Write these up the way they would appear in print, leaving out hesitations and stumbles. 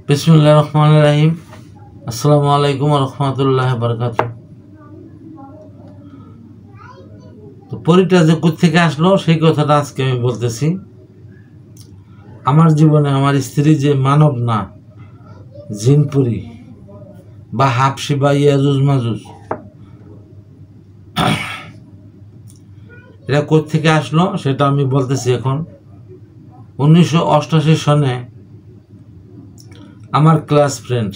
বিসমিল্লাহির রহমানির রহিম। আসসালামু আলাইকুম ওয়া রাহমাতুল্লাহি ওয়া বারাকাতুহু। তো পরীটা যে কোত্থেকে আসলো সেই কথাটা আজকে আমি বলতেছি। আমার জীবনে আমার স্ত্রী যে মানব না, জিনপুরি বা হাফসি বা ইয়াজুজ মাজুজ, এটা কোত্থেকে আসলো সেটা আমি বলতেছি এখন। 1988 সনে আমার ক্লাস ফ্রেন্ড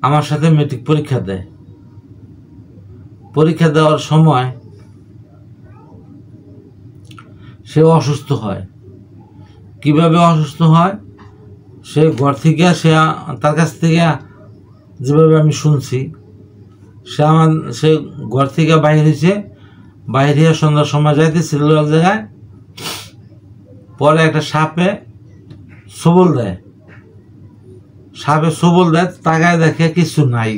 আমার সাথে মেট্রিক পরীক্ষা দেয়। পরীক্ষা দেওয়ার সময় সে অসুস্থ হয়। কিভাবে অসুস্থ হয়? সে ঘর থেকে তার কাছ থেকে যেভাবে আমি শুনছি, সে ঘর থেকে বাইরে হয়েছে, বাইরে সন্ধ্যার সময় যাইতেছিল এক জায়গায়, পরে একটা সাপে সবল দেয়। তাকায় দেখে কিছু নাই,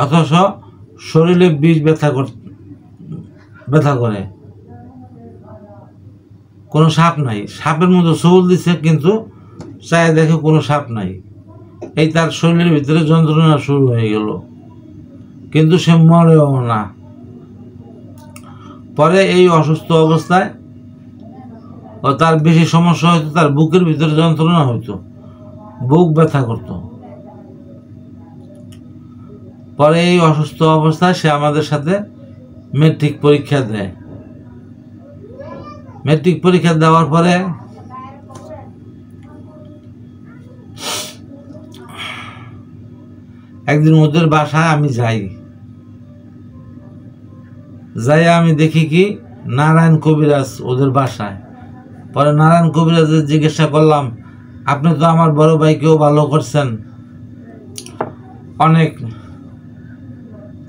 অথচ শরীরে বিষ ব্যথা করে, কোনো সাপ নাই। সাপের মতো সবল দিচ্ছে, কিন্তু চায় দেখে কোনো সাপ নাই। এই তার শরীরের ভিতরে যন্ত্রণা শুরু হয়ে গেল, কিন্তু সে মরেও না। পরে এই অসুস্থ অবস্থায় ও তার বেশি সমস্যা হইতো, তার বুকের ভিতরে যন্ত্রণা হইতো, বুক ব্যথা করত। পরে এই অসুস্থ অবস্থায় সে আমাদের সাথে মেট্রিক পরীক্ষা দেয়। মেট্রিক পরীক্ষা দেওয়ার পরে একদিন ওদের বাসায় আমি যাই। আমি দেখি কি নারায়ণ কবিরাজ ওদের বাসায়। পরে নারায়ণ কবিরাজের জিজ্ঞাসা করলাম, আপনি তো আমার বড় ভাইকেও ভালো করছেন, অনেক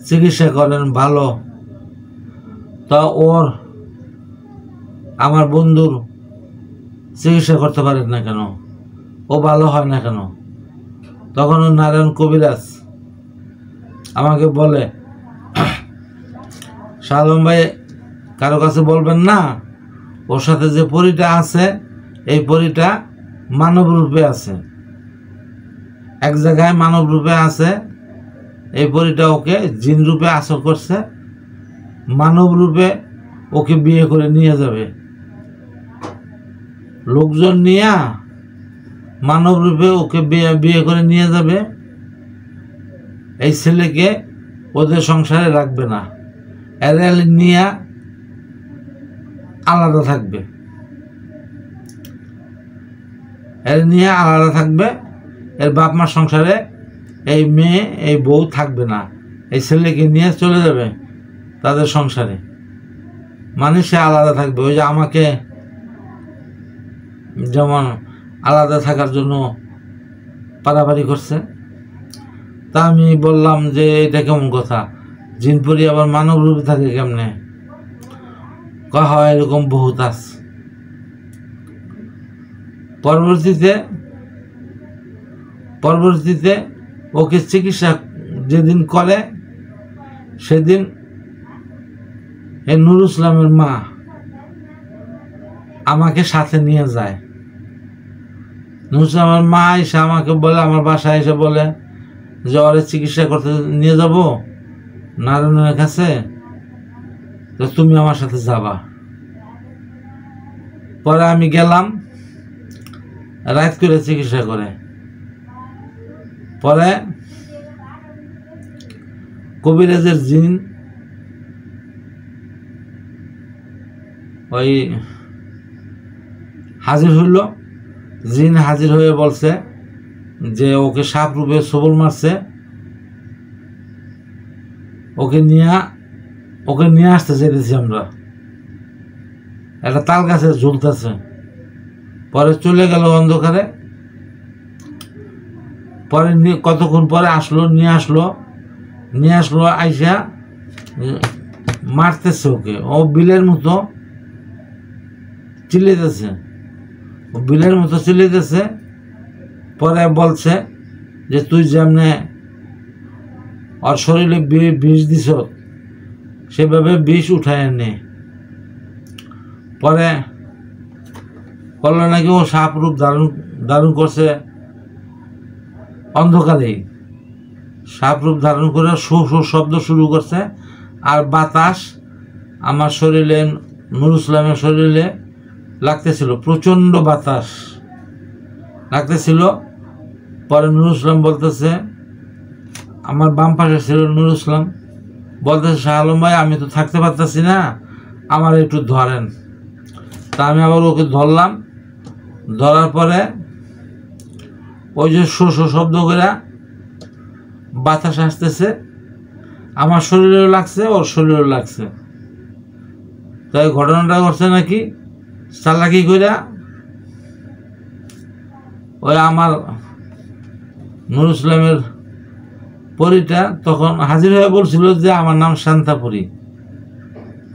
চিকিৎসা করেন ভালো, তা আমার বন্ধুর চিকিৎসা করতে পারেন না কেন, ও ভালো হয় না কেন? তখন নারায়ণ কবিরাজ আমাকে বলে, শাহ আলম ভাই, কারো কাছে বলবেন না, ওর সাথে যে পরীটা আছে এই পরীটা মানব রূপে আছে, এক জায়গায় মানব রূপে আছে। এই পরীটা ওকে জিন রূপে আসর করছে, মানব রূপে ওকে বিয়ে করে নিয়ে যাবে। লোকজন নিয়ে মানব রূপে ওকে বিয়ে করে নিয়ে যাবে। এই ছেলেকে ওদের সংসারে রাখবে না, এরা নিয়ে আলাদা থাকবে, এর বাপ মার সংসারে এই মেয়ে এই বউ থাকবে না, এই ছেলেকে নিয়ে চলে যাবে তাদের সংসারে, মানে সে আলাদা থাকবে। ওই যে আমাকে যেমন আলাদা থাকার জন্য পারাপারি করছে। তা আমি বললাম যে এটা কেমন কথা, জিনপুরি আবার মানব রূপে থাকে কেমনে? হয় এরকম বহুত আছে। পরবর্তীতে ওকে চিকিৎসা যেদিন করে, সেদিন নুরুল ইসলামের মা আমাকে সাথে নিয়ে যায়। নুরুল ইসলামের মা এসে আমাকে বলে, আমার বাসায় এসে বলে যে ওরে চিকিৎসা করতে নিয়ে যাব নারায়ণের কাছে, তো তুমি আমার সাথে যাবা। পরে আমি গেলাম, রাত করে চিকিৎসা করে। পরে কবিরাজের জিন ওই হাজির হইল। জিন হাজির হয়ে বলছে যে ওকে সাপ রূপে সবল মারছে, ওকে নিয়ে আসতে চাইতেছি আমরা, একটা তাল গাছে ঝুলতেছে। পরে চলে গেল অন্ধকারে। পরে কতক্ষণ পরে নিয়ে আসলো আইসা মারতেছে ওকে, ও বিলের মতো চিল্লাইতেছে। পরে বলছে যে তুই যেমনে ওর শরীরে বিষ দিছ, সেভাবে বিষ উঠায় নে। পরে বললো নাকি ও সাপ রূপ ধারণ করছে অন্ধকারেই, সাপ রূপ ধারণ করে শো শো শব্দ শুরু করছে, আর বাতাস আমার শরীরে, নুরুল ইসলামের শরীরে লাগতেছিল, প্রচণ্ড বাতাস লাগতেছিল। পরে নুরুল ইসলাম বলতেছে, আমার বাম পাশে ছিল নুরুল ইসলাম, বলতেছে শাহ আলম ভাই আমি তো থাকতে পারতেছি না, আমার একটু ধরেন। তা আমি আবার ওকে ধরলাম, ধরার পরে ওই যে শো শো শব্দ করে বাতাস আসতেছে, আমার শরীরেও লাগছে, ওর শরীরেও লাগছে। তাই ঘটনাটা করছে নাকি চালাকি করে ওই আমার নুরুল ইসলামের পরীটা তখন হাজির হয়ে বলছিল যে আমার নাম শান্তাপুরী,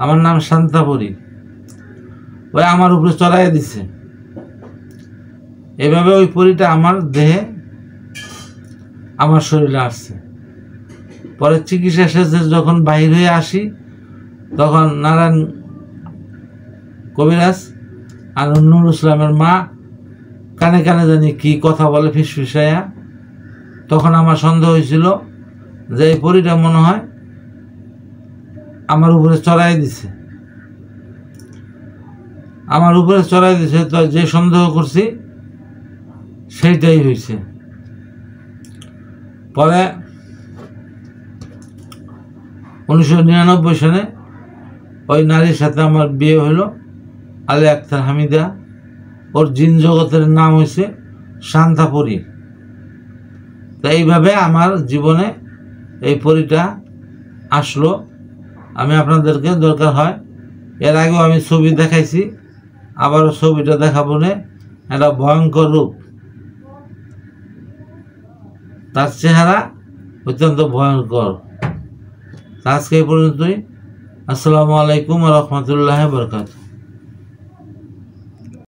আমার নাম শান্তাপুরী। ওই আমার উপরে চড়াই দিছে। এভাবে ওই পরীটা আমার দেহে, আমার শরীরে আসছে। পরে চিকিৎসা শেষে যখন বাহির হয়ে আসি, তখন নারায়ণ কবিরাজ আর নুরুল ইসলামের মা কানে কানে জানি কি কথা বলে ফিসফিসাইয়া। তখন আমার সন্দেহ হয়েছিল যে এই পরীটা মনে হয় আমার উপরে চড়াই দিছে, আমার উপরে চড়াই দিছে। তো যে সন্দেহ করছি সেইটাই হয়েছে। পরে 1999 সালে ওই নারীর সাথে আমার বিয়ে হলো, আলী আক্তার হামিদা। ওর জিন জগতের নাম হয়েছে শান্তাপুরী। তো এইভাবে আমার জীবনে এই পরীটা আসলো। আমি আপনাদেরকে দরকার হয়, এর আগেও আমি ছবি দেখাইছি, আবারও ছবিটা দেখাবো না। একটা ভয়ঙ্কর রূপ, তার চেহারা অত্যন্ত ভয়ঙ্কর। আজকে এই পর্যন্তই। আসসালামু আলাইকুম ওয়া রাহমাতুল্লাহি ওয়া বারাকাতুহু।